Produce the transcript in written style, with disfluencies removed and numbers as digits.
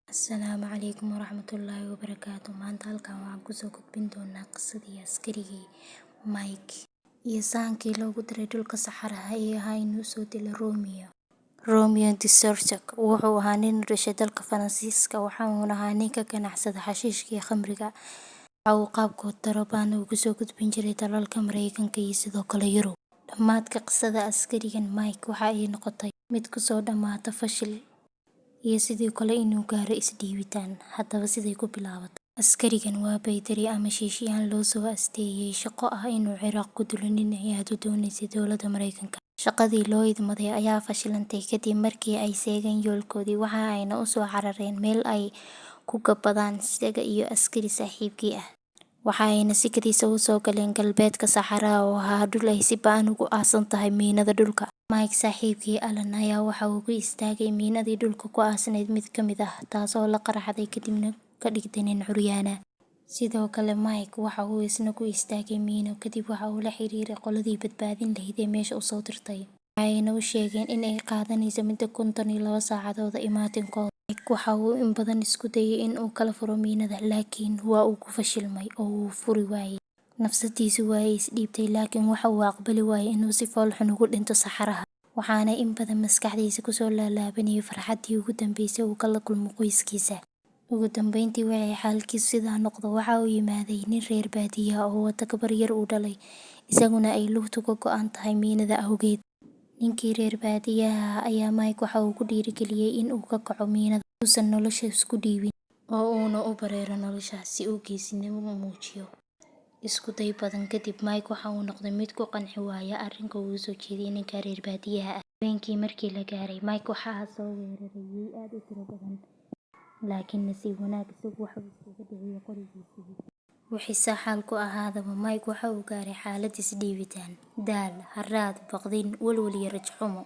Asalaamu calaykum waraxmatullaahi wabarakaatu. Maanta halkan waxaan kusoo gudbin doonaa qisadii askarigii Mike iyo saankii loogu diray dhulka saxaraha ee ahaa inuu soo dilo Romeo. Romeo Duterte wuxuu ahaa nin u dhashay dalka Faransiiska, waxaana ahaa nin ka ganacsada xashiishka iyo khamriga. Waxa uu qaabkood darooban ugu soo gudbin jiray dalalka Mareykanka iyo sidoo kale Yurub. Dhammaadka qisada askarigan Mike waxa ay noqotay mid kusoo dhammaata fashil iyo sidoo kale inuu gaaro isdhiibitaan. Haddaba siday ku bilaabatay. Askarigan waa baydari ama shiishiyaan loo soo asteeyay shaqo ah inuu Ciraaq ku dilo nin ay aad u doonaysay dowladda Mareykanka. Shaqadii loo idmaday ayaa fashilantay kadib markii ay seegeen yoolkoodii, waxa ayna u soo carareen meel ay ku gabbadaan isaga iyo askari saaxiibkii ah. Waxa ayna si kadis ah u soo galeen galbeedka Saxaraha oo ahaa dhul ay si ba'an ugu aasan tahay miinada dhulka. Mike saaxiibkii Alan ayaa waxa uu ku istaagay miinadii dhulka ku aasnayd mid ka mid ah, taasoo la qaraxday kadibna ka dhigtay nin curyaana. Sidoo kale Mike waxa uu isna ku istaagay miino, kadib waxa uu la xiriiray qoladii badbaadin lahayd ee meesha u soo dirtay. Waxayna u sheegeen in ay qaadanayso muddo 52 saacadood imaatinkooda. Mike waxa uu in badan isku dayay in uu kala furo miinada, laakiin waa uu ku fashilmay oo uu furi waayay. Nafsadiisu waa ay isdhiibtay, laakiin waxa uu aqbali waayay inuu si fool xun ugu dhinto saxaraha. Waxaana in badan maskaxdiisa kusoo laalaabanayay farxaddii ugu dambeysay uu kala kulmo qoyskiisa. Ugu dambeyntii waxay xaalkiisu sidaa noqdo, waxa uu yimaaday nin reer baadiye ah oo wata gabar yar uu dhalay, isaguna ay lugtu ka go'an tahay miinada awgeed. Ninkii reer baadiyaha ayaa Mike waxa uu ku dhiirigeliyay in uu ka kaco miinada, uusan nolosha isku dhiibin oo uuna u bareero nolosha si uu geesinimo u muujiyo. Isku day badan kadib, Mike waxa uu noqday mid ku qanci waaya arrinka uu soo jeediyay ninka reer baadiyaha ah. Habeenkii markii la gaaray, Mike waxa soo weeraray aad u tiro badan, laakiin nasiib wanaag isagu waxa uu iskaga dhigay qorigiisii. Wixii xaalku ahaadaba, Mike waxa uu gaaray xaalad isdhiibitaan, daal, harraad, baqdin, walwal iyo rajo xumo.